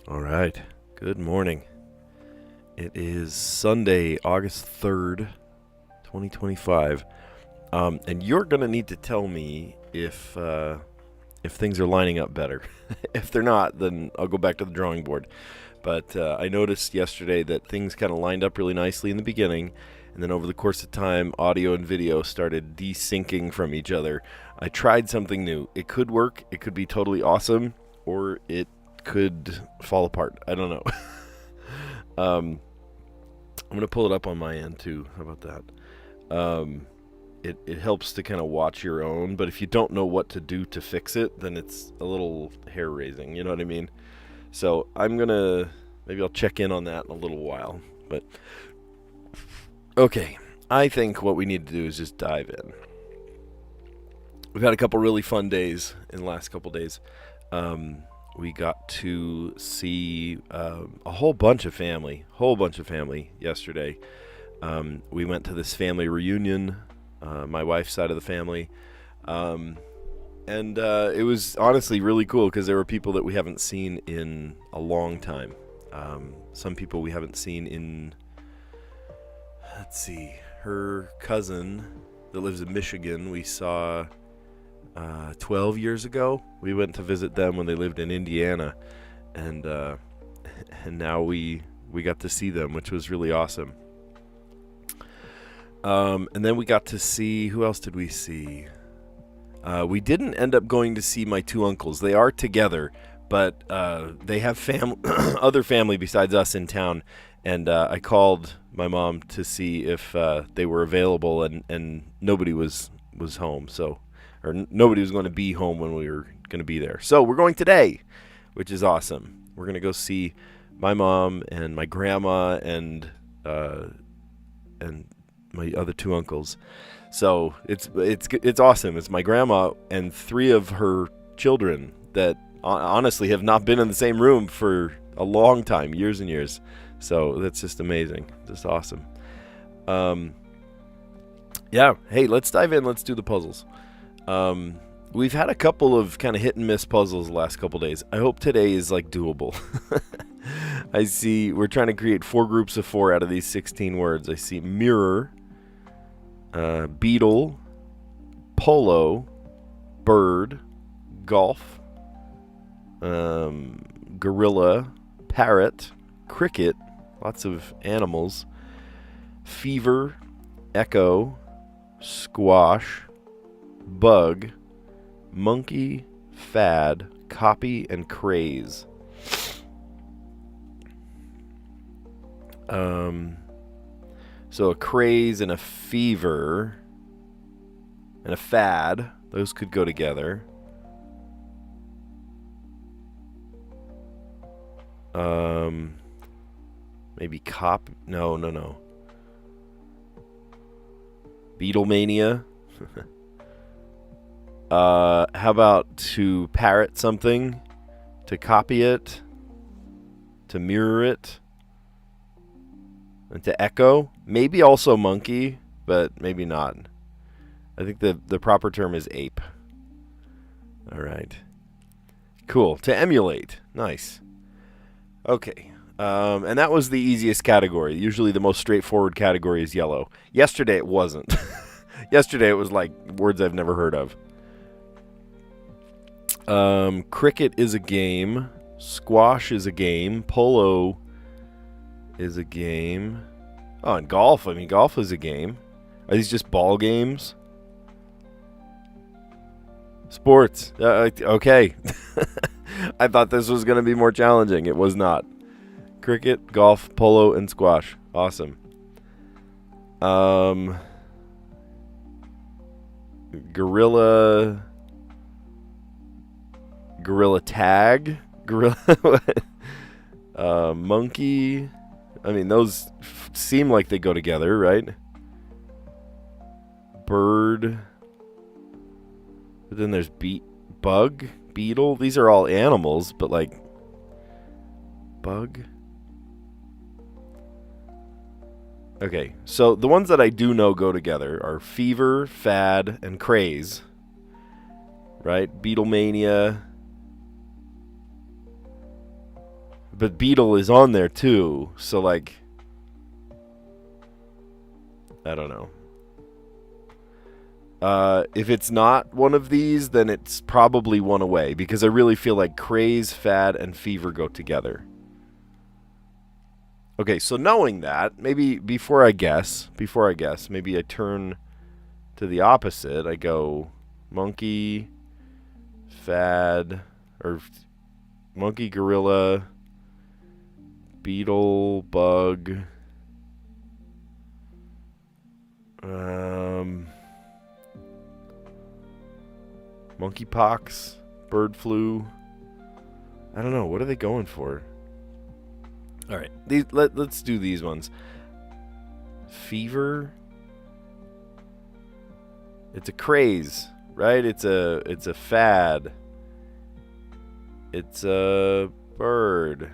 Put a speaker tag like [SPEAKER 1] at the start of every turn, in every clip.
[SPEAKER 1] All right. Good morning. It is Sunday, August 3rd, 2025. And you're going to need to tell me if things are lining up better. If they're not, then I'll go back to the drawing board. But I noticed yesterday that things kind of lined up really nicely in the beginning, and then over the course of time, audio and video started desyncing from each other. I tried something new. It could work. It could be totally awesome, or it could fall apart. I don't know. I'm going to pull it up on my end too. How about that? It helps to kind of watch your own, but if you don't know what to do to fix it, then it's a little hair raising. You know what I mean? So maybe I'll check in on that in a little while. But okay, I think what we need to do is just dive in. We've had a couple really fun days in the last couple days. We got to see a whole bunch of family yesterday. We went to this family reunion, my wife's side of the family, and it was honestly really cool because there were people that we haven't seen in a long time. Some people we haven't seen in, let's see, her cousin that lives in Michigan, we saw 12 years ago. We went to visit them when they lived in Indiana, and now we got to see them, which was really awesome. And then we got to see, who else did we see? We didn't end up going to see my two uncles. They are together, but they have other family besides us in town, and I called my mom to see if they were available, and nobody was home, or nobody was going to be home when we were going to be there. So we're going today, which is awesome. We're going to go see my mom and my grandma and my other two uncles. So it's awesome. It's my grandma and three of her children that honestly have not been in the same room for a long time, years and years. So that's just amazing. Just awesome. Yeah. Hey, let's dive in. Let's do the puzzles. We've had a couple of kind of hit and miss puzzles the last couple days. I hope today is like doable. I see we're trying to create 4 groups of 4 out of these 16 words. I see mirror, beetle, polo, bird, golf, gorilla, parrot, cricket, lots of animals, fever, echo, squash, bug, monkey, fad, copy, and craze. So a craze and a fever and a fad, those could go together. Maybe no. Beatlemania. How about to parrot something, to copy it, to mirror it, and to echo? Maybe also monkey, but maybe not. I think the proper term is ape. All right. Cool. To emulate. Nice. Okay. And that was the easiest category. Usually the most straightforward category is yellow. Yesterday it wasn't. Yesterday it was like words I've never heard of. Cricket is a game. Squash is a game. Polo is a game. Oh, and golf. I mean, golf is a game. Are these just ball games? Sports. Okay. I thought this was going to be more challenging. It was not. Cricket, golf, polo, and squash. Awesome. Gorilla tag. Gorilla. Monkey. I mean, those seem like they go together, right? Bird. But then there's bug, beetle. These are all animals, but like bug. Okay, so the ones that I do know go together are fever, fad, and craze. Right? Beatlemania. but beetle is on there too. So like, I don't know. If it's not one of these, then it's probably one away, because I really feel like craze, fad, and fever go together. Okay, so knowing that, maybe before I guess, maybe I turn to the opposite. I go monkey, fad, or monkey, gorilla, beetle, bug, monkeypox, bird flu. I don't know. What are they going for? All right, let's do these ones. Fever. It's a craze, right? It's a fad. It's a bird.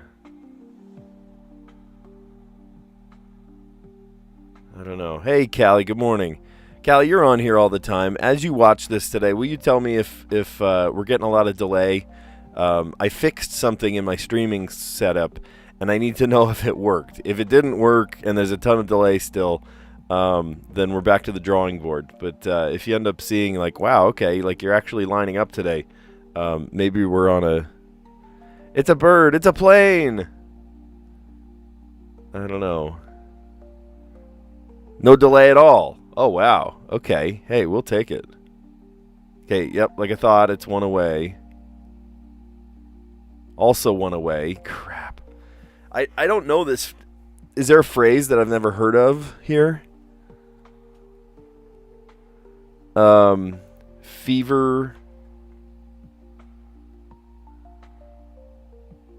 [SPEAKER 1] I don't know. Hey, Callie, good morning. Callie, you're on here all the time. As you watch this today, will you tell me if we're getting a lot of delay? I fixed something in my streaming setup, and I need to know if it worked. If it didn't work and there's a ton of delay still, then we're back to the drawing board. But if you end up seeing like, wow, okay, like you're actually lining up today, maybe we're on a... It's a bird. It's a plane. I don't know. No delay at all. Oh, wow. Okay. Hey, we'll take it. Okay, yep, like I thought, it's one away. Also one away. Crap. I don't know this. Is there a phrase that I've never heard of here? Fever.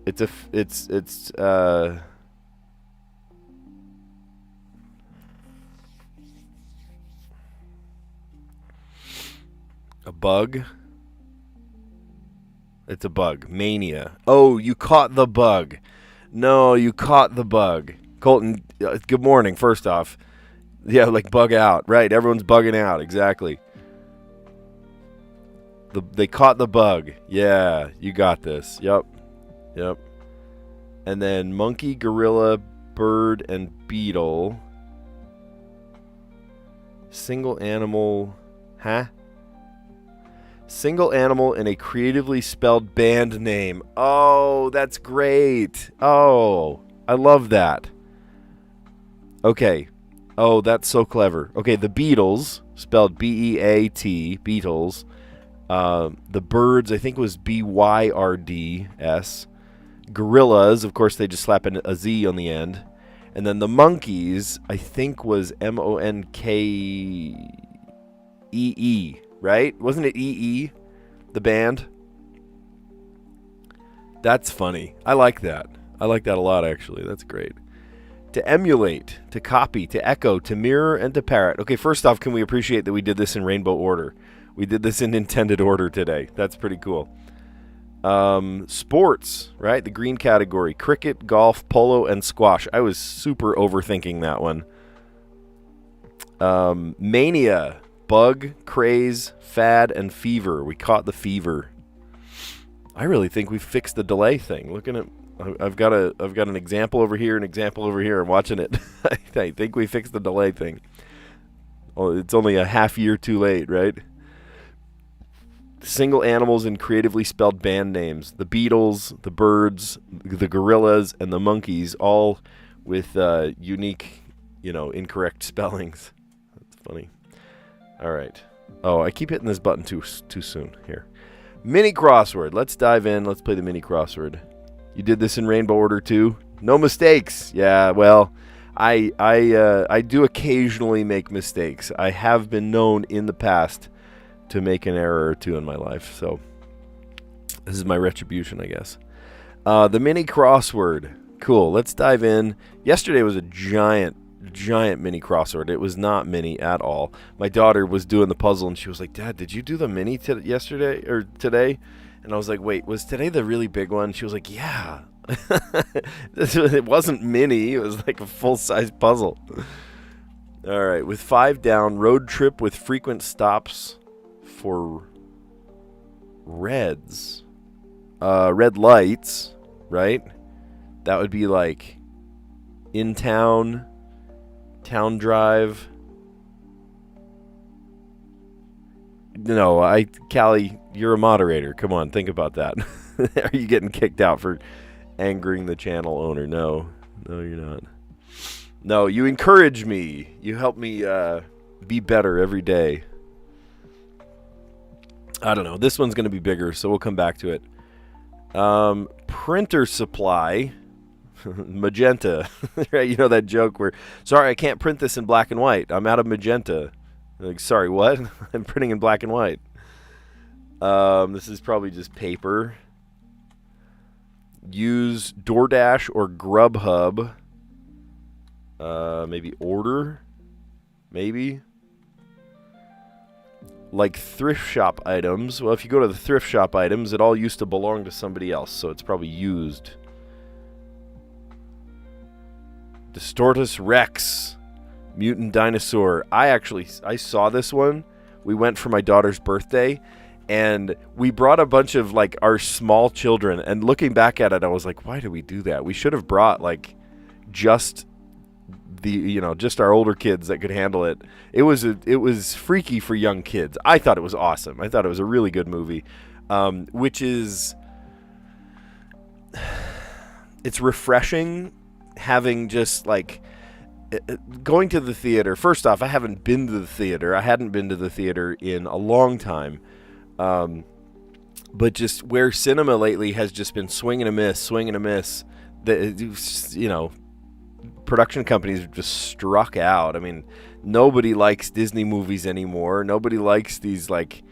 [SPEAKER 1] It's a bug. It's a bug. Mania. Oh, you caught the bug. No, you caught the bug. Colton, good morning, first off. Yeah, like bug out. Right, everyone's bugging out. Exactly. They caught the bug. Yeah, you got this. Yep. And then monkey, gorilla, bird, and beetle. Single animal. Huh? Single animal in a creatively spelled band name. Oh, that's great. Oh, I love that. Okay. Oh, that's so clever. Okay, the Beatles, spelled B-E-A-T, Beatles. The birds, I think, was B-Y-R-D-S. Gorillas, of course, they just slap a Z on the end. And then the monkeys, I think, was M-O-N-K-E-E. Right? Wasn't it EE, the band? That's funny. I like that. I like that a lot, actually. That's great. To emulate, to copy, to echo, to mirror, and to parrot. Okay, first off, can we appreciate that we did this in rainbow order? We did this in intended order today. That's pretty cool. Sports, right? The green category. Cricket, golf, polo, and squash. I was super overthinking that one. Mania. Bug, craze, fad, and fever. We caught the fever. I really think we fixed the delay thing. Looking at, I've got an example over here, an example over here. I'm watching it. I think we fixed the delay thing. Oh, it's only a half year too late, right? Single animals in creatively spelled band names. The Beatles, the birds, the gorillas, and the monkeys, all with unique, incorrect spellings. That's funny. All right. Oh, I keep hitting this button too soon here. Mini crossword. Let's dive in. Let's play the mini crossword. You did this in rainbow order too? No mistakes. Yeah, well, I do occasionally make mistakes. I have been known in the past to make an error or two in my life. So this is my retribution, I guess. The mini crossword. Cool. Let's dive in. Yesterday was a giant mini crossword. It was not mini at all. My daughter was doing the puzzle and she was like, Dad, did you do the mini yesterday or today? And I was like, wait, was today the really big one? She was like, yeah. It wasn't mini. It was like a full-size puzzle. All right. With 5 down, road trip with frequent stops for reds. Red lights, right? That would be like in town, town drive. No, Callie, you're a moderator. Come on, think about that. Are you getting kicked out for angering the channel owner? No, you're not. No, you encourage me. You help me be better every day. I don't know. This one's going to be bigger, so we'll come back to it. Printer supply. Magenta. Right? You know that joke where, sorry, I can't print this in black and white. I'm out of magenta. Like, sorry, what? I'm printing in black and white. This is probably just paper. Use DoorDash or Grubhub. Maybe order. Maybe. Like thrift shop items. Well, if you go to the thrift shop items, it all used to belong to somebody else, so it's probably used. Distortus Rex. Mutant dinosaur. I saw this one. We went for my daughter's birthday, and we brought a bunch of like our small children, and looking back at it, I was like, why did we do that? We should have brought like just just our older kids that could handle it. It was freaky for young kids. I thought it was awesome. I thought it was a really good movie, which is, it's refreshing having just like going to the theater. First off, I haven't been to the theater. I hadn't been to the theater in a long time, but just where cinema lately has just been swing and a miss. Production companies have just struck out. I mean, nobody likes Disney movies anymore. Nobody likes these like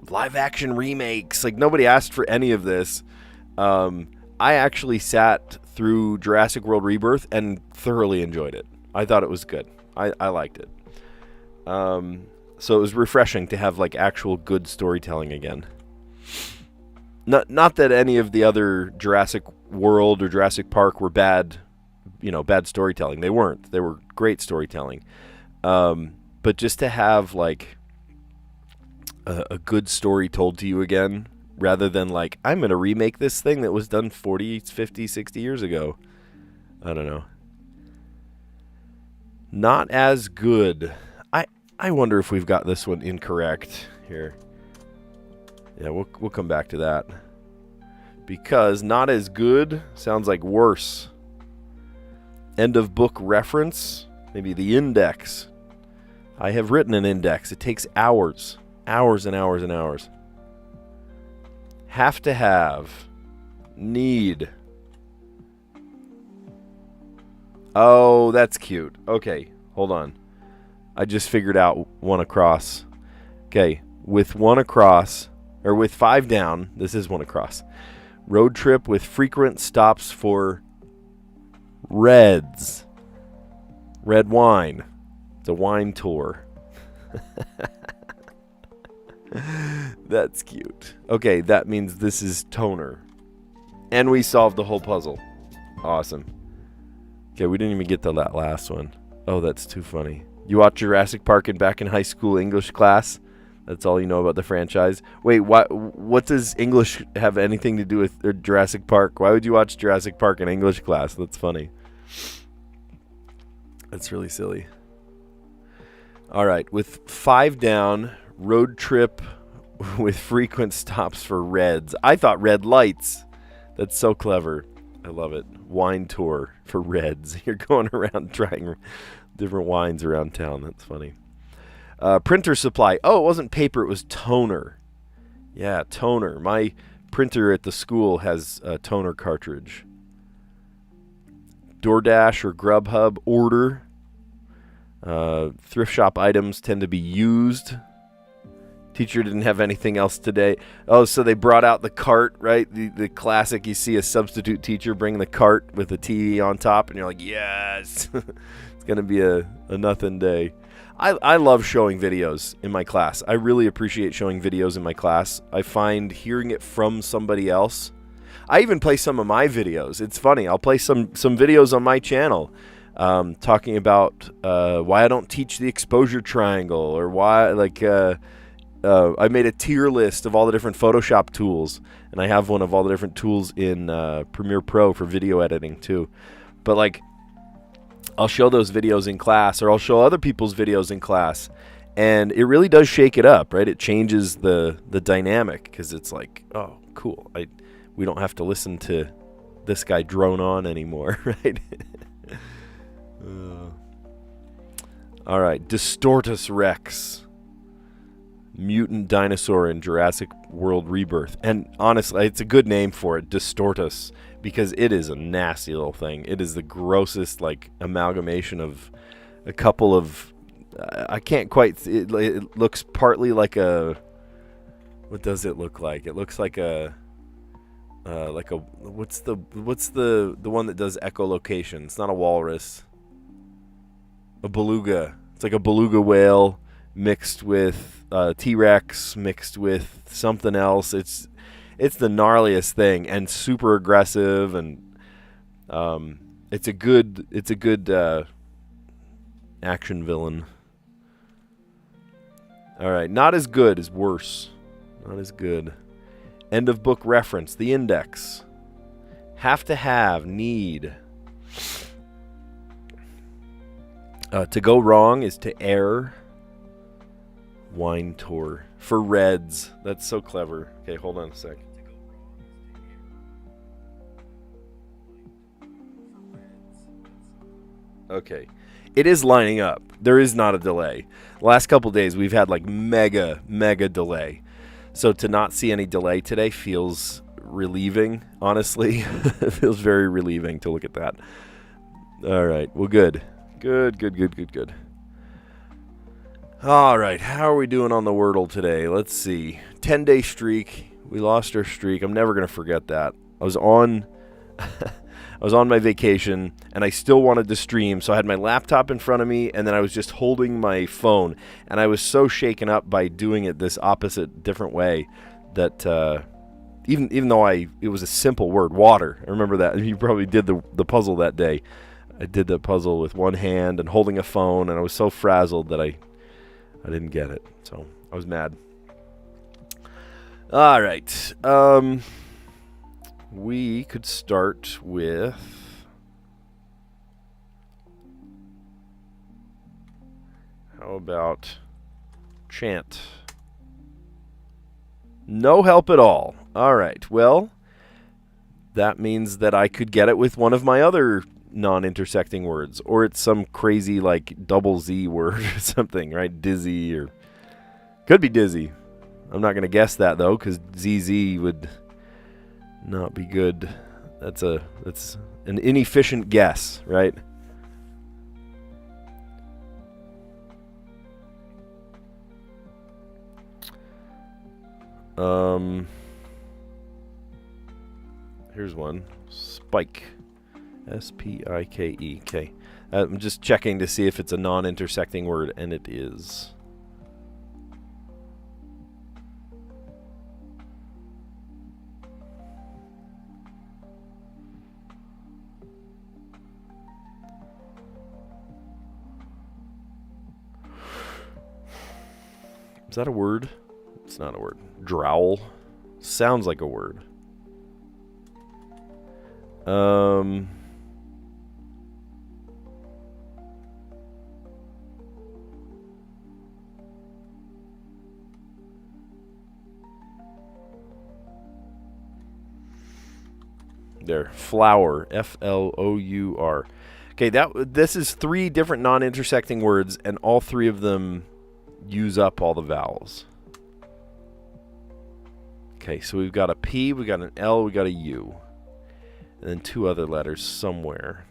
[SPEAKER 1] live action remakes. Like, nobody asked for any of this. I actually sat through Jurassic World Rebirth and thoroughly enjoyed it. I thought it was good. I liked it. So it was refreshing to have like actual good storytelling again. Not that any of the other Jurassic World or Jurassic Park were bad storytelling. They weren't. They were great storytelling. But just to have like a good story told to you again, rather than like, I'm going to remake this thing that was done 40, 50, 60 years ago. I don't know. Not as good. I wonder if we've got this one incorrect here. Yeah, we'll come back to that. Because not as good sounds like worse. End of book reference. Maybe the index. I have written an index. It takes hours. Hours and hours and hours. Have to have. Need. Oh, that's cute. Okay, hold on. I just figured out one across. Okay, with one across, or with 5 down, this is one across. Road trip with frequent stops for Reds. Red wine. It's a wine tour. That's cute. Okay, that means this is toner. And we solved the whole puzzle. Awesome. Okay, we didn't even get to that last one. Oh, that's too funny. You watched Jurassic Park back in high school English class? That's all you know about the franchise? Wait, what does English have anything to do with Jurassic Park? Why would you watch Jurassic Park in English class? That's funny. That's really silly. All right, with 5 down, road trip with frequent stops for Reds. I thought red lights. That's so clever. I love it. Wine tour for Reds. You're going around trying different wines around town. That's funny. Printer supply. Oh, it wasn't paper. It was toner. Yeah, toner. My printer at the school has a toner cartridge. DoorDash or Grubhub order. Thrift shop items tend to be used. Teacher didn't have anything else today. Oh, so they brought out the cart, right? The classic, you see a substitute teacher bring the cart with the TV on top, and you're like, yes! It's going to be a nothing day. I love showing videos in my class. I really appreciate showing videos in my class. I find hearing it from somebody else. I even play some of my videos. It's funny. I'll play some videos on my channel talking about why I don't teach the exposure triangle, or why, like... I made a tier list of all the different Photoshop tools, and I have one of all the different tools in Premiere Pro for video editing too. But like, I'll show those videos in class, or I'll show other people's videos in class, and it really does shake it up, right? It changes the dynamic, because it's like, oh, cool. We don't have to listen to this guy drone on anymore, right? All right, Distortus Rex, mutant dinosaur in Jurassic World Rebirth. And honestly, it's a good name for it, Distortus, because it is a nasty little thing. It is the grossest, like, amalgamation of a couple of, I can't quite, it looks partly like a, what does it look like? It looks like a what's the one that does echolocation? It's not a walrus. A beluga. It's like a beluga whale mixed with T-Rex mixed with something else. It's the gnarliest thing, and super aggressive, and it's a good action villain. All right, not as good as worse. Not as good. End of book reference, the index. Have to have, need. To go wrong is to err. Wine tour. For Reds. That's so clever. Okay, hold on a sec. Okay. It is lining up. There is not a delay. The last couple days we've had like mega delay. So to not see any delay today feels relieving, honestly. It feels very relieving to look at that. All right. Well, good. Good. All right. How are we doing on the Wordle today? Let's see. 10-day streak. We lost our streak. I'm never going to forget that. I was on my vacation, and I still wanted to stream, so I had my laptop in front of me, and then I was just holding my phone, and I was so shaken up by doing it this opposite, different way that even though it was a simple word, water. I remember that. You probably did the puzzle that day. I did the puzzle with one hand and holding a phone, and I was so frazzled that I didn't get it. So I was mad. All right. We could start with how about chant? No help at all. All right. Well, that means that I could get it with one of my other non-intersecting words, or it's some crazy like double Z word or something, right? Dizzy, or could be dizzy. I'm not going to guess that though, because ZZ would not be good. That's an inefficient guess, right? Here's one. Spike. S-P-I-K-E. Okay. I'm just checking to see if it's a non-intersecting word, and it is. Is that a word? It's not a word. Drowl. Sounds like a word. There. Flour. F-L-O-U-R. Okay, this is 3 different non-intersecting words, and all 3 of them use up all the vowels. Okay, so we've got a P, we got an L, we got a U. And then 2 other letters somewhere.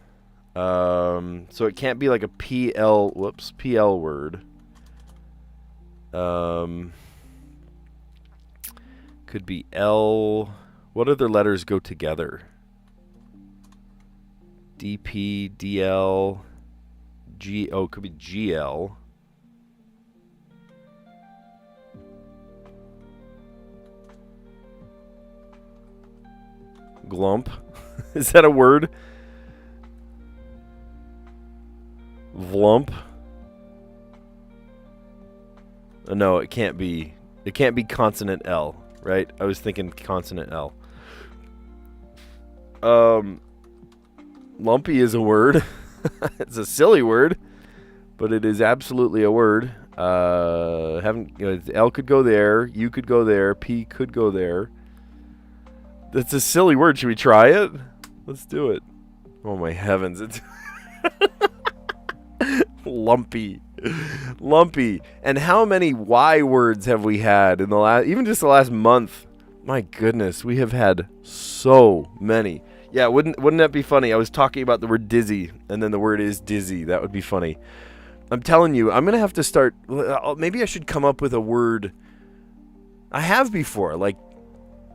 [SPEAKER 1] So it can't be like a PL word. Could be L. What other letters go together? DP, DL, G. Oh, it could be GL. Glump. Is that a word? Vlump. No, it can't be. It can't be consonant L, right? I was thinking consonant L. Lumpy is a word. It's a silly word, but it is absolutely a word. L could go there, U could go there, P could go there. That's a silly word. Should we try it? Let's do it. Oh my heavens! It's lumpy, lumpy. And how many Y words have we had in the last, even just the last month? My goodness, we have had so many. Yeah, wouldn't that be funny? I was talking about the word dizzy, and then the word is dizzy. That would be funny. I'm telling you, I'm going to have to start. Maybe I should come up with a word. I have before. Like,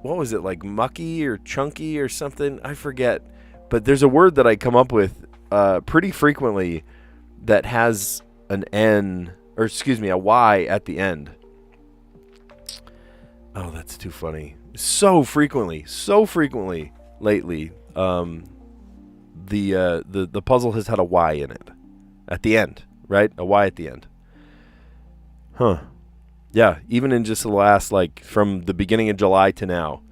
[SPEAKER 1] what was it? Like mucky or chunky or something? I forget. But there's a word that I come up with pretty frequently that has an N, or excuse me, a Y at the end. Oh, that's too funny. So frequently lately. The puzzle has had a Y in it at the end, right? A Y at the end. Huh. Yeah, even in just the last, like, from the beginning of July to now,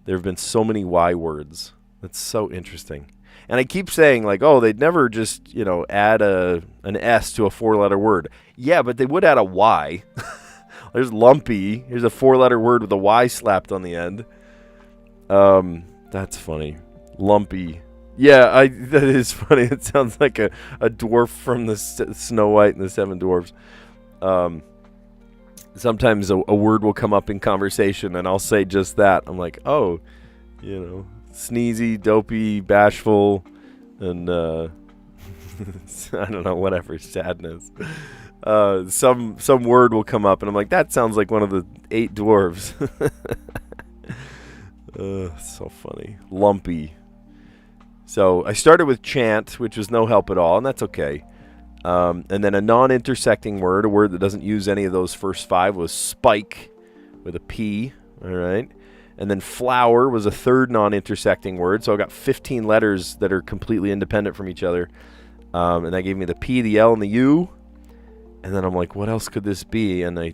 [SPEAKER 1] there have been so many Y words. That's so interesting. And I keep saying, like, oh, they'd never just, add an S to a 4-letter word. Yeah, but they would add a Y. There's lumpy. Here's a 4-letter word with a Y slapped on the end. That's funny. Lumpy. Yeah, that is funny. It sounds like a dwarf from the Snow White and the Seven Dwarfs. Sometimes a word will come up in conversation, and I'll say just that. I'm like, oh, sneezy, dopey, bashful, and I don't know, whatever, sadness. Some word will come up, and I'm like, that sounds like one of the 8 dwarves. So funny. Lumpy. So I started with chant, which was no help at all, and that's okay. And then a non-intersecting word, a word that doesn't use any of those first 5, was spike with a P. All right. And then flower was a third non-intersecting word. So I got 15 letters that are completely independent from each other. And that gave me the P, the L, and the U. And then I'm like, what else could this be? And I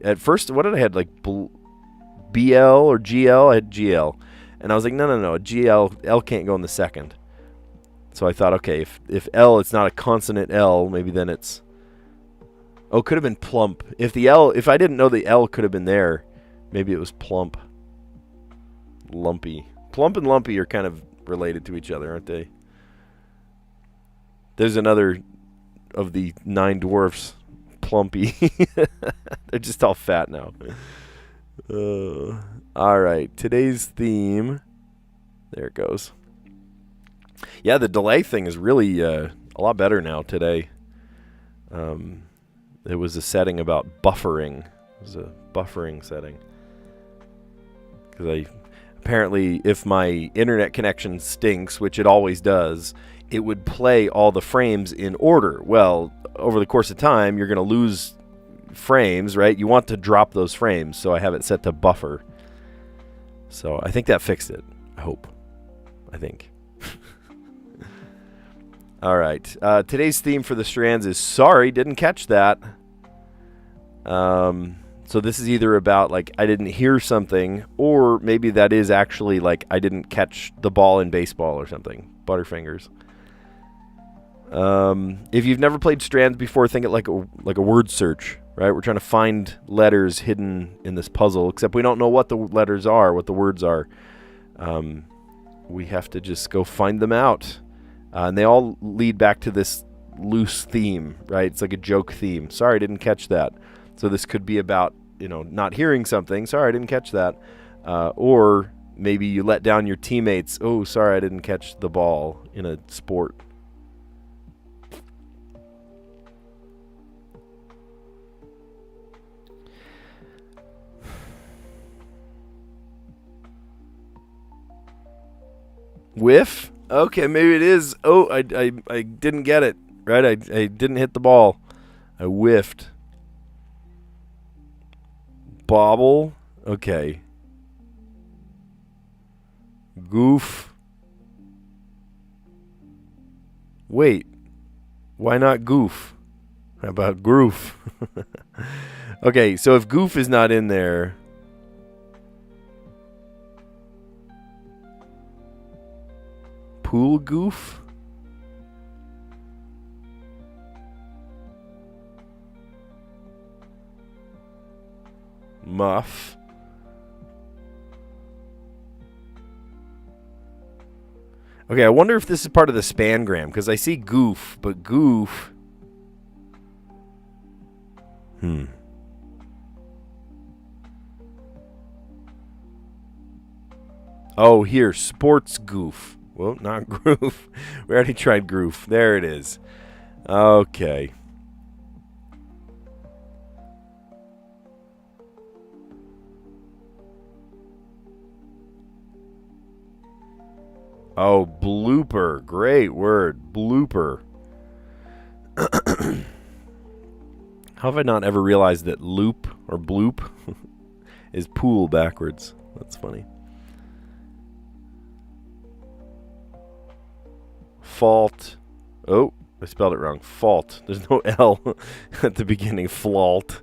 [SPEAKER 1] at first, what did I have? Like BL or GL? I had GL. And I was like, no, GL, L can't go in the second. So I thought, okay, if L, it's not a consonant L, maybe then it's... Oh, it could have been plump. If I didn't know the L could have been there, maybe it was plump. Lumpy. Plump and lumpy are kind of related to each other, aren't they? There's another of the 9 dwarfs, plumpy. They're just all fat now. All right, today's theme. There it goes. Yeah, the delay thing is really a lot better now today. It was a setting about buffering. It was a buffering setting. Because apparently, if my internet connection stinks, which it always does, it would play all the frames in order. Well, over the course of time, you're going to lose frames, right? You want to drop those frames, so I have it set to buffer. So I think that fixed it. I hope. I think. All right. Today's theme for the Strands is sorry, didn't catch that. So this is either about, like, I didn't hear something, or maybe that is actually, like, I didn't catch the ball in baseball or something. Butterfingers. If you've never played Strands before, think it like a word search, right? We're trying to find letters hidden in this puzzle, except we don't know what the letters are, what the words are. We have to just go find them out. And they all lead back to this loose theme, right? It's like a joke theme. Sorry, I didn't catch that. So this could be about, not hearing something. Sorry, I didn't catch that. Or maybe you let down your teammates. Oh, sorry, I didn't catch the ball in a sport. Whiff? Okay, maybe it is. Oh, I didn't get it, right? I didn't hit the ball. I whiffed. Bobble? Okay. Goof. Wait. Why not goof? How about Groof? Okay, so if Goof is not in there... Pool Goof? Muff. Okay, I wonder if this is part of the spangram, because I see Goof, but Goof... Oh, here, Sports Goof. Well, not Groof. We already tried Groof. There it is. Okay. Oh, blooper. Great word. Blooper. How have I not ever realized that loop or bloop is pool backwards? That's funny. Fault. Oh, I spelled it wrong. Fault. There's no L at the beginning. Flalt.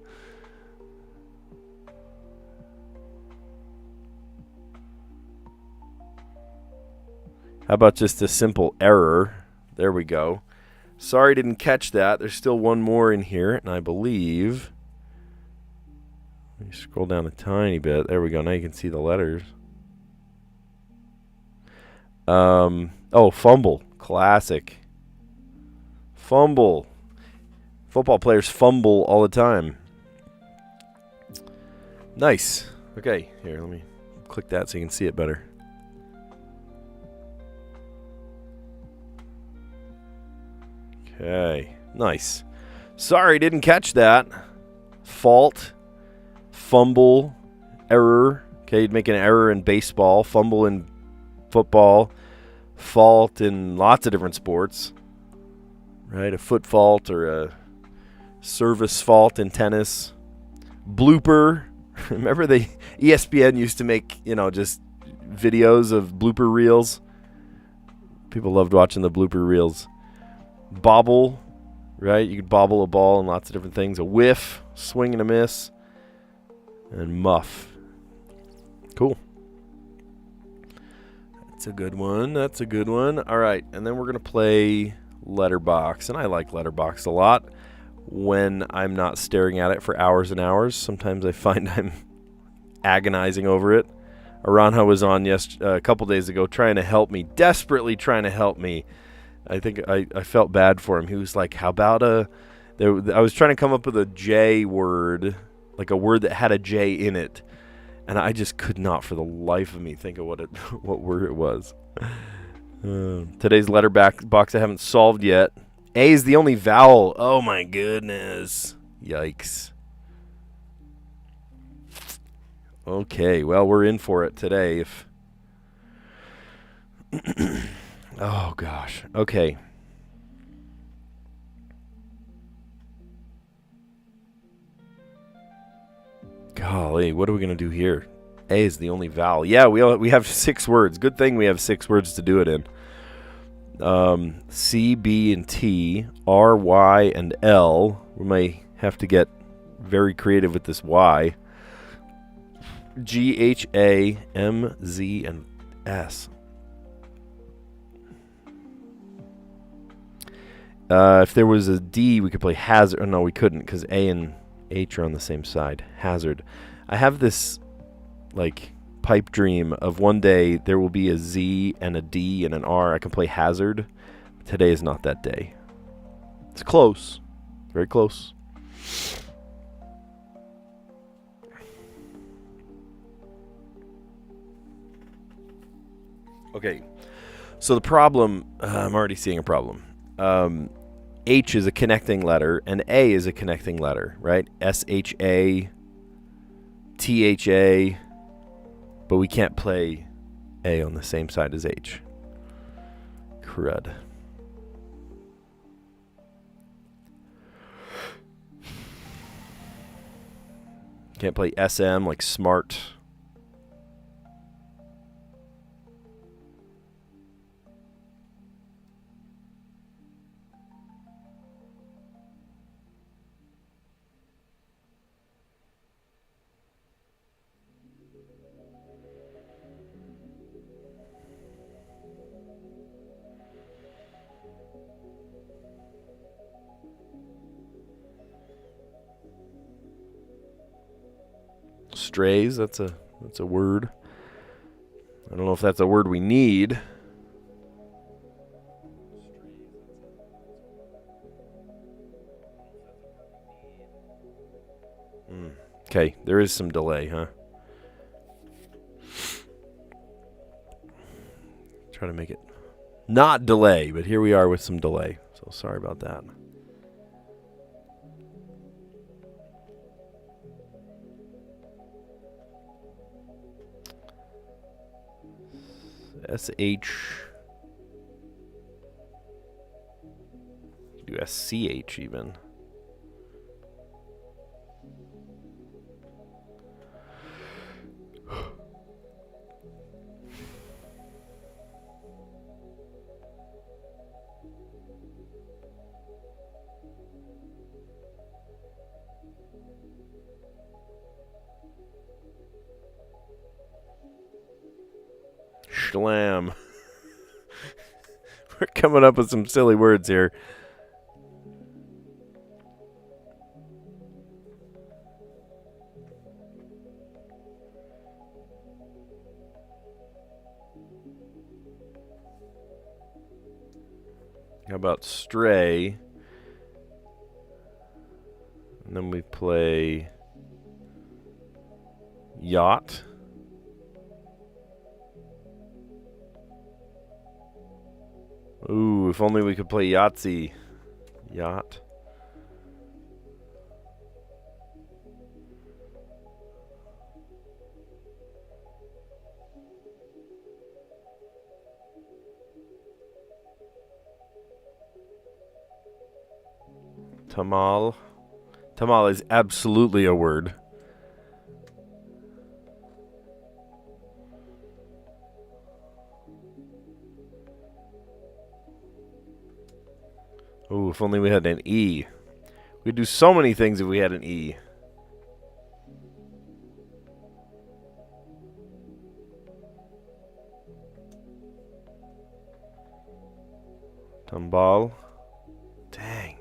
[SPEAKER 1] How about just a simple error? There we go. Sorry, didn't catch that. There's still one more in here, and I believe... Let me scroll down a tiny bit. There we go. Now you can see the letters. Oh, fumble. Classic. Fumble. Football players fumble all the time. Nice. Okay, here, let me click that so you can see it better. Okay, nice. Sorry, didn't catch that. Fault, fumble, error. Okay, you'd make an error in baseball, fumble in football, fault in lots of different sports. Right, a foot fault or a service fault in tennis. Blooper. Remember the ESPN used to make, just videos of blooper reels? People loved watching the blooper reels. Bobble, right? You could bobble a ball and lots of different things. A whiff, swing and a miss, and muff. Cool. That's a good one. That's a good one. All right, and then we're going to play Letterbox, and I like Letterbox a lot when I'm not staring at it for hours and hours. Sometimes I find I'm agonizing over it. Aranha was on a couple days ago trying to help me, desperately trying to help me. I think I felt bad for him. He was like, how about I was trying to come up with a J word, like a word that had a J in it. And I just could not for the life of me think of what word it was. Today's letter box I haven't solved yet. A is the only vowel. Oh my goodness. Yikes. Okay, well, we're in for it today. Oh, gosh. Okay. Golly, what are we going to do here? A is the only vowel. Yeah, we have 6 words. Good thing we have 6 words to do it in. C, B, and T, R, Y, and L. We may have to get very creative with this Y. G, H, A, M, Z, and S. If there was a D, we could play hazard. Oh, no, we couldn't because A and H are on the same side. Hazard. I have this, pipe dream of one day there will be a Z and a D and an R. I can play hazard. Today is not that day. It's close. Very close. Okay. So the problem, I'm already seeing a problem. H is a connecting letter, and A is a connecting letter, right? S-H-A, T-H-A, but we can't play A on the same side as H. Crud. Can't play SM like smart. strays. That's a word. I don't know if that's a word we need. Okay, there is some delay, huh? Try to make it not delay, but here we are with some delay. So sorry about that. SH. Do SCH even. Schlam. We're coming up with some silly words here. How about stray? And then we play yacht. Ooh, if only we could play Yahtzee. Yacht. Tamal. Tamal is absolutely a word. Ooh, if only we had an E. We'd do so many things if we had an E. Tambal. Dang.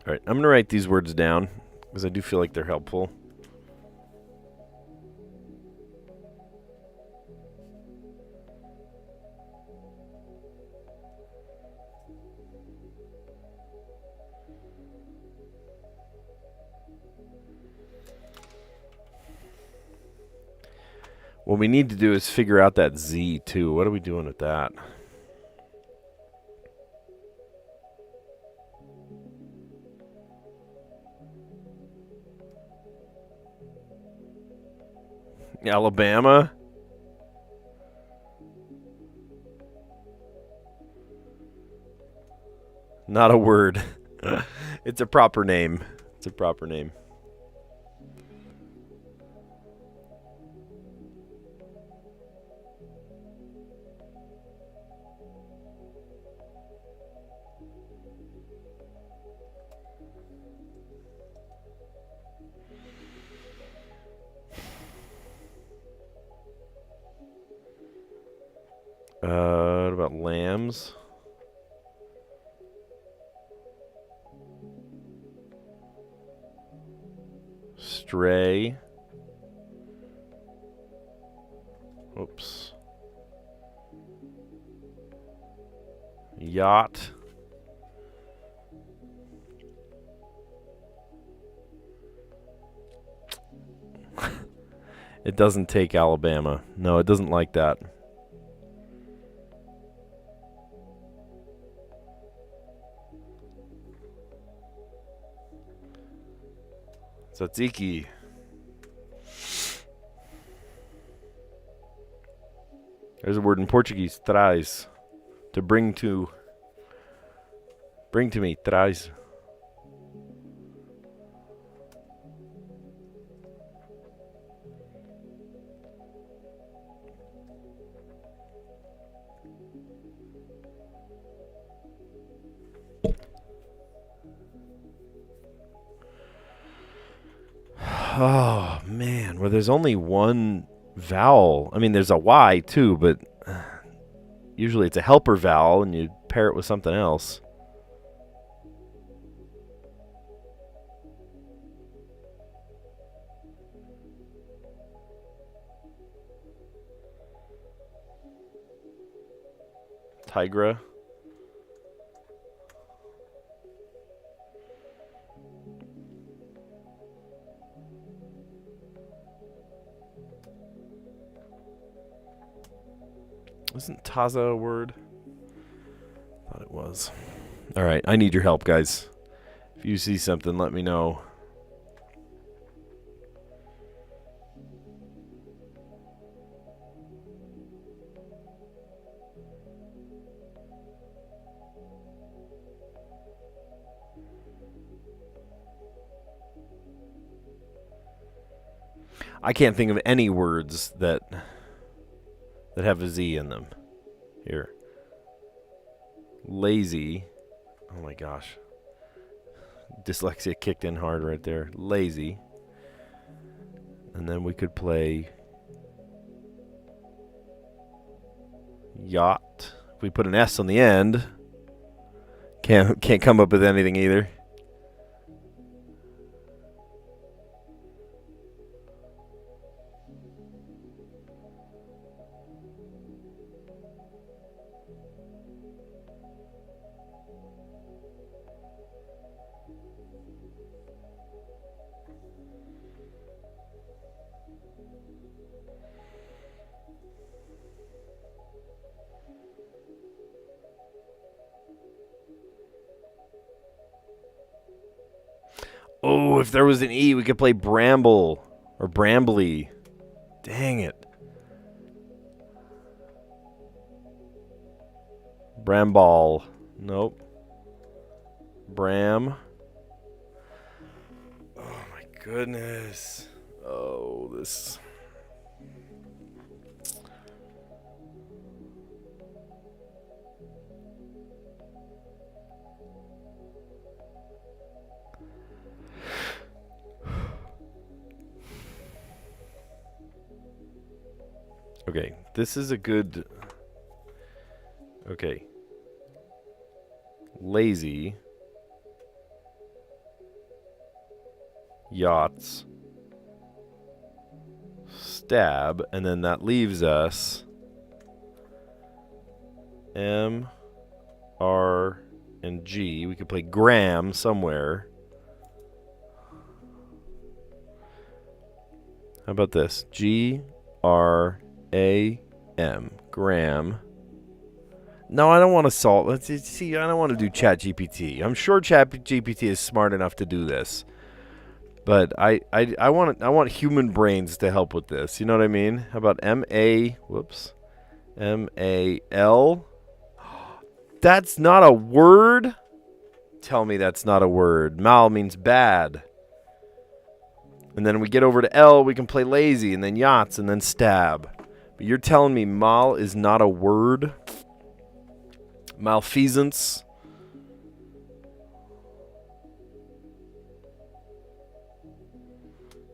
[SPEAKER 1] All right, I'm going to write these words down because I do feel like they're helpful. What we need to do is figure out that Z too. What are we doing with that? Alabama? Not a word. It's a proper name. It's a proper name. What about lambs? Stray. Oops. Yacht. It doesn't take Alabama. No, it doesn't like that. Tzatziki. There's a word in Portuguese, traz. To bring to. Bring to me, traz. Well, there's only one vowel. I mean, there's a Y too, but usually it's a helper vowel and you pair it with something else. Tigra. Isn't Taza a word? Thought it was. All right, I need your help, guys. If you see something, let me know. I can't think of any words that have a Z in them. Here. Lazy. Oh my gosh. Dyslexia kicked in hard right there. Lazy. And then we could play yacht. If we put an S on the end, can't come up with anything either. Oh, if there was an E, we could play Bramble or Brambly. Dang it. Bramball. Nope. Bram. Oh my goodness. Oh, this. Okay, this is a good... Okay. Lazy. Yachts. Stab. And then that leaves us M, R, and G. We could play Gram somewhere. How about this? G, R, A, M. Gram. No, I don't want to solve. Let's see. I don't want to do ChatGPT. I'm sure ChatGPT is smart enough to do this, but I want human brains to help with this. You know what I mean? How about M-A? Whoops. M-A-L. That's not a word. Tell me that's not a word. Mal means bad. And then we get over to L. We can play lazy, and then yachts, and then stab. But you're telling me mal is not a word? Malfeasance.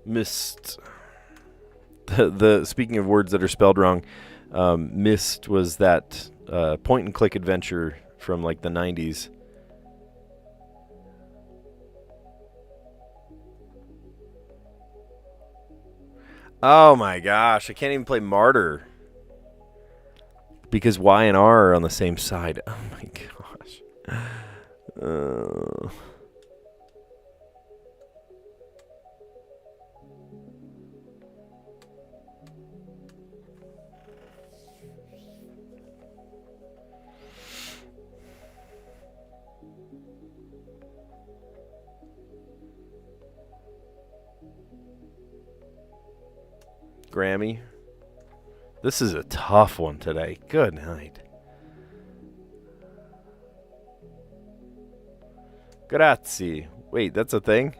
[SPEAKER 1] Mist. The speaking of words that are spelled wrong, Mist was that point and click adventure from like the 90s. Oh my gosh, I can't even play Martyr. Because Y and R are on the same side. Oh my gosh. Grammy. This is a tough one today. Good night. Grazie. Wait, that's a thing?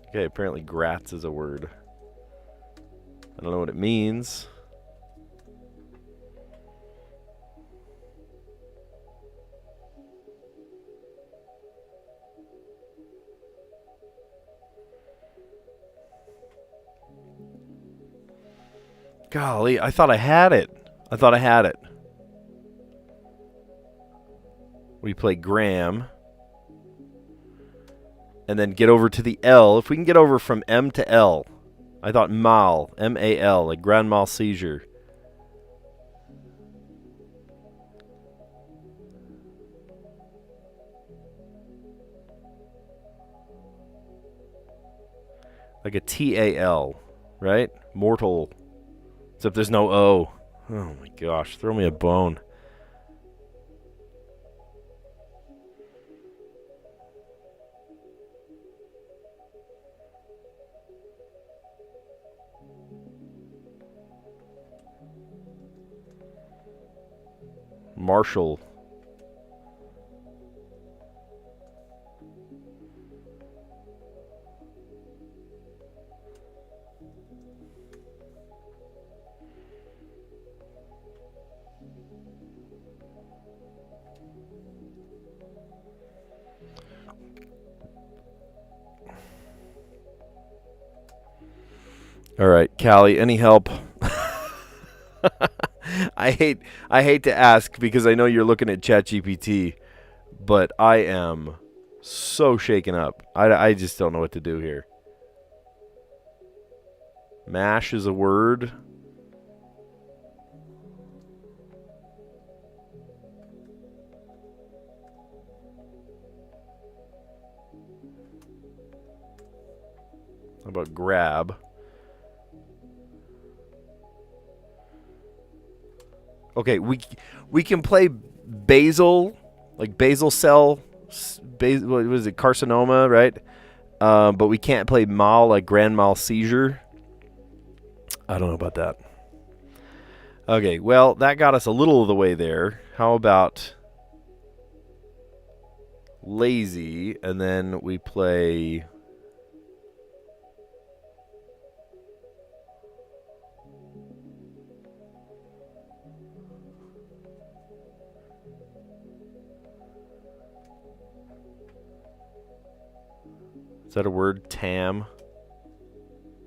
[SPEAKER 1] Okay, apparently grats is a word. I don't know what it means. Golly, I thought I had it. We play Graham. And then get over to the L. If we can get over from M to L. I thought mal, M-A-L, like grand mal seizure. Like a T-A-L, right? Mortal. Except there's no O. Oh my gosh, throw me a bone. Marshall. All right, Callie, any help? I hate to ask because I know you're looking at ChatGPT, but I am so shaken up. I just don't know what to do here. Mash is a word. How about grab? Okay, we can play basal, like basal cell, what was it, carcinoma, right? But we can't play mal, like grand mal seizure. I don't know about that. Okay, well, that got us a little of the way there. How about lazy, and then we play... Is that a word? Tam?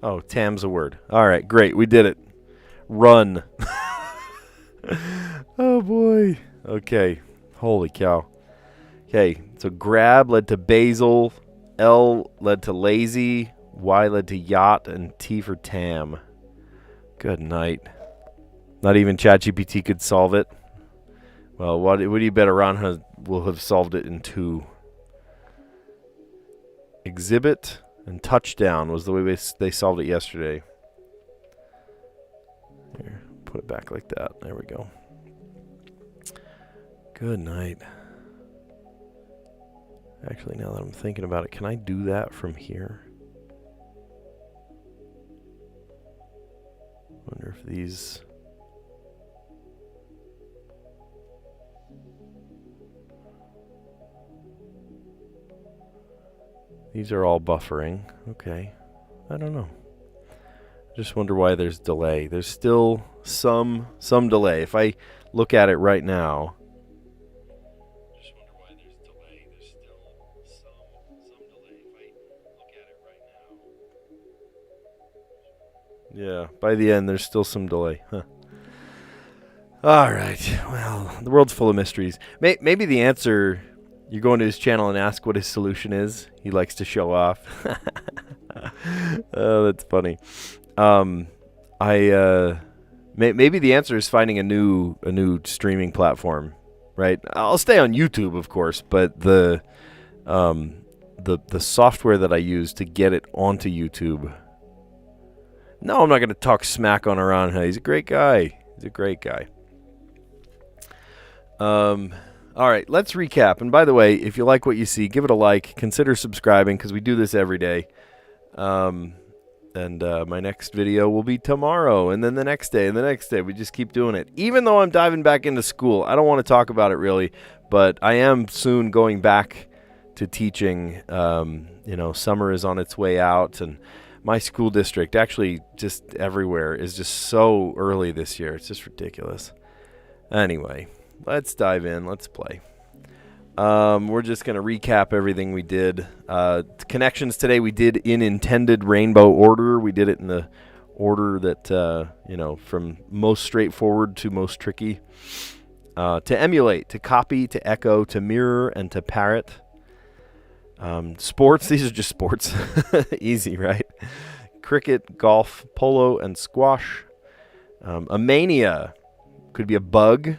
[SPEAKER 1] Oh, Tam's a word. All right, great. We did it. Run. Oh, boy. Okay. Holy cow. Okay, so grab led to basil. L led to lazy. Y led to yacht. And T for Tam. Good night. Not even ChatGPT could solve it. Well, what do you bet Iran will have solved it in 2? Exhibit and touchdown was the way they solved it yesterday. Here, put it back like that. There we go. Good night. Actually, now that I'm thinking about it, can I do that from here? Wonder if these... These are all buffering. Okay. I don't know. Just wonder why there's delay. There's still some delay. If I look at it right now. Just wonder why there's delay. There's still some delay. If I look at it right now. Yeah, by the end there's still some delay. Huh. All right. Well, the world's full of mysteries. Maybe the answer... You go into his channel and ask what his solution is. He likes to show off. Oh, that's funny. Maybe the answer is finding a new streaming platform, right? I'll stay on YouTube, of course, but the software that I use to get it onto YouTube. No, I'm not going to talk smack on Iran. He's a great guy. All right, let's recap. And by the way, if you like what you see, give it a like. Consider subscribing because we do this every day. And my next video will be tomorrow, and then the next day, and the next day. We just keep doing it. Even though I'm diving back into school, I don't want to talk about it really, but I am soon going back to teaching. Summer is on its way out, and my school district, actually just everywhere, is just so early this year. It's just ridiculous. Anyway. Let's dive in. Let's play. We're just going to recap everything we did. Connections today we did in intended rainbow order. We did it in the order that, from most straightforward to most tricky. To emulate, to copy, to echo, to mirror, and to parrot. Sports, these are just sports. Easy, right? Cricket, golf, polo, and squash. A mania could be a bug,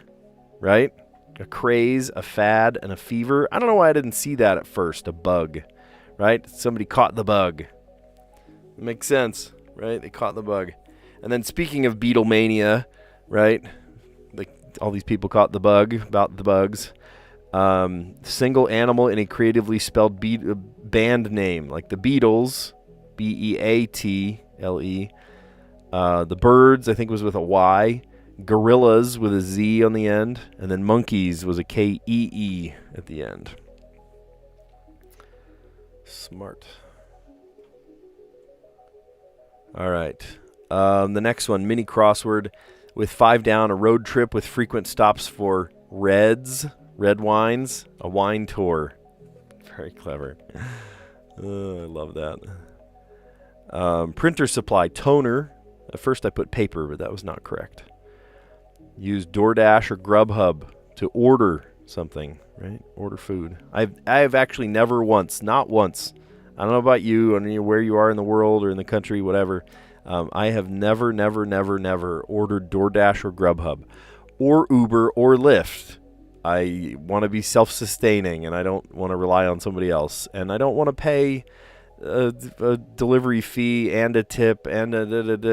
[SPEAKER 1] right? A craze, a fad, and a fever. I don't know why I didn't see that at first, a bug, right? Somebody caught the bug. It makes sense, right? They caught the bug. And then speaking of Beatlemania, right? Like all these people caught the bug about the bugs. Single animal in a creatively spelled band name, like the Beatles, Beatle. The Birds, I think, was with a Y. Gorillas with a Z on the end. And then Monkeys was a Kee at the end. Smart. All right. The next one, mini crossword. With 5 down, a road trip with frequent stops for red wines, a wine tour. Very clever. I love that. Printer supply, toner. At first I put paper, but that was not correct. Use DoorDash or Grubhub to order something, right? Order food. I have actually never once, not once. I don't know about you, and where you are in the world or in the country, whatever. I have never ordered DoorDash or Grubhub or Uber or Lyft. I want to be self-sustaining, and I don't want to rely on somebody else. And I don't want to pay a delivery fee and a tip and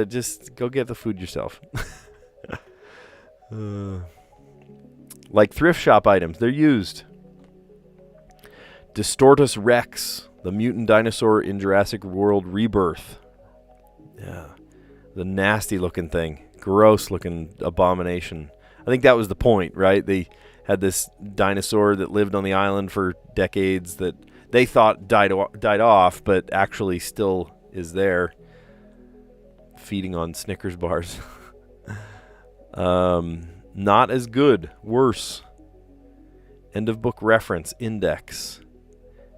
[SPEAKER 1] just go get the food yourself. Like thrift shop items, they're used. Distortus Rex, the mutant dinosaur in Jurassic World Rebirth. Yeah, the nasty looking thing, gross looking abomination. I think that was the point, right? They had this dinosaur that lived on the island for decades that they thought died off, but actually still is there, feeding on Snickers bars. Not as good. Worse. End of book reference. Index.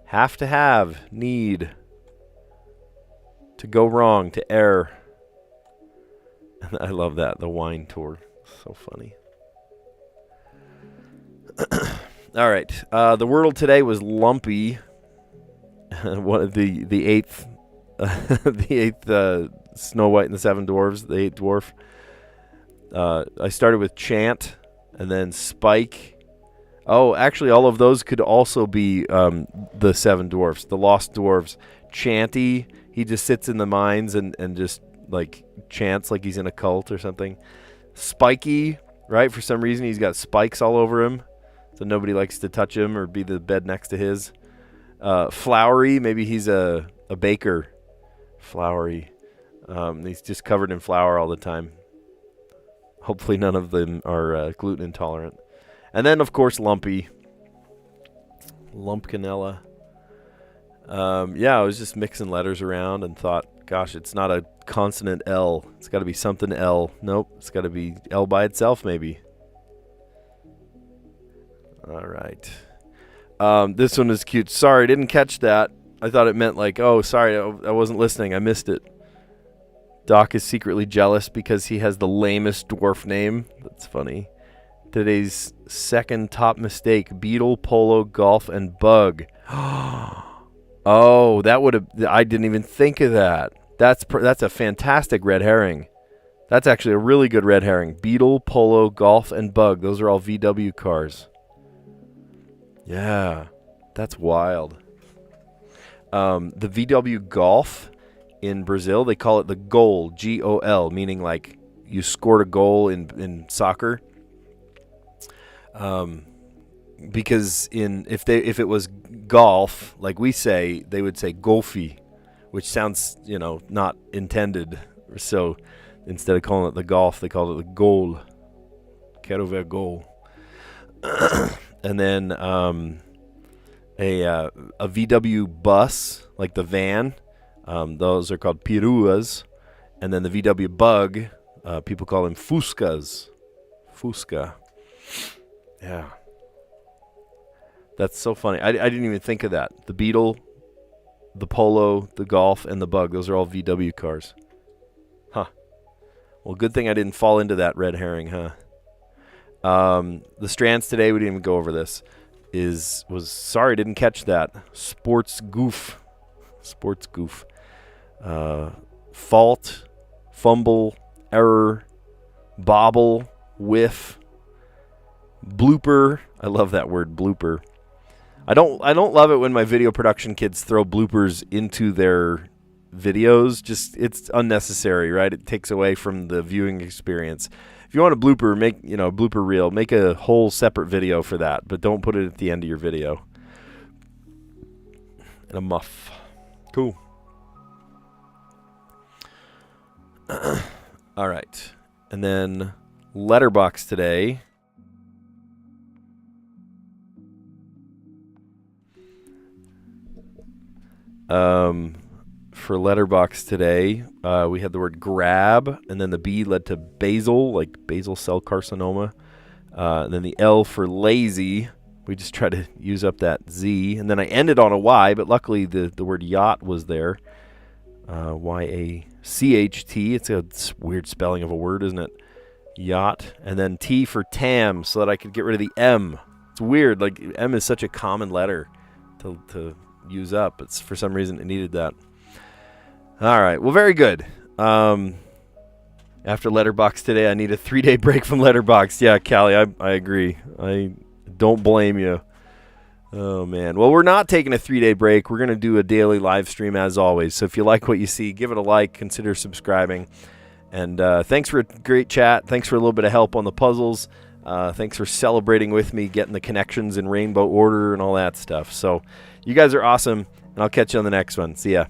[SPEAKER 1] Have to have. Need. To go wrong. To err. I love that. The wine tour. So funny. All right. The Wordle today was lumpy. The eighth Snow White and the Seven Dwarves, the eighth dwarf. I started with chant and then spike. Oh, actually, all of those could also be the seven dwarfs, the lost dwarves. Chanty, he just sits in the mines and just like chants like he's in a cult or something. Spiky, right? For some reason, he's got spikes all over him, so nobody likes to touch him or be the bed next to his. Flowery, maybe he's a baker. Flowery. He's just covered in flour all the time. Hopefully none of them are gluten intolerant. And then, of course, lumpy. Lumpkinella. I was just mixing letters around and thought, gosh, it's not a consonant L. It's got to be something L. Nope, it's got to be L by itself, maybe. All right. This one is cute. Sorry, didn't catch that. I thought it meant like, oh, sorry, I wasn't listening. I missed it. Doc is secretly jealous because he has the lamest dwarf name. That's funny. Today's second top mistake: beetle, polo, golf, and bug. Oh, that would have. I didn't even think of that. That's a fantastic red herring. That's actually a really good red herring. Beetle, polo, golf, and bug. Those are all VW cars. Yeah, that's wild. The VW Golf in Brazil, they call it the goal, G-O-L, meaning like you scored a goal in soccer. Because if it was golf, like we say, they would say golfy, which sounds, not intended. So instead of calling it the golf, they called it the goal. Quero ver goal. And then a VW bus, like the van, those are called peruas. And then the VW bug, people call them fuscas. Fusca. Yeah. That's so funny. I didn't even think of that. The Beetle, the Polo, the Golf, and the Bug. Those are all VW cars. Huh. Well, good thing I didn't fall into that red herring, huh? The Strands today, we didn't even go over this, sorry, didn't catch that. Sports goof. Fault, fumble, error, bobble, whiff, blooper. I love that word, blooper. I don't love it when my video production kids throw bloopers into their videos. Just, it's unnecessary, right? It takes away from the viewing experience. If you want a blooper, make blooper reel. Make a whole separate video for that, but don't put it at the end of your video. And a muff. Cool. All right. And then letterbox today. For letterbox today, we had the word grab, and then the B led to basal, like basal cell carcinoma. And then the L for lazy. We just try to use up that Z. And then I ended on a Y, but luckily the word yacht was there. Y-A-C-H-T. It's a weird spelling of a word, isn't it? Yacht. And then T for tam, so that I could get rid of the M. It's weird. Like, M is such a common letter to use up. But for some reason, it needed that. All right. Well, very good. After Letterbox today, I need a 3-day break from Letterbox. Yeah, Callie, I agree. I don't blame you. Oh, man. Well, we're not taking a 3-day break. We're going to do a daily live stream as always. So if you like what you see, give it a like. Consider subscribing. And thanks for a great chat. Thanks for a little bit of help on the puzzles. Thanks for celebrating with me, getting the connections in rainbow order and all that stuff. So you guys are awesome, and I'll catch you on the next one. See ya.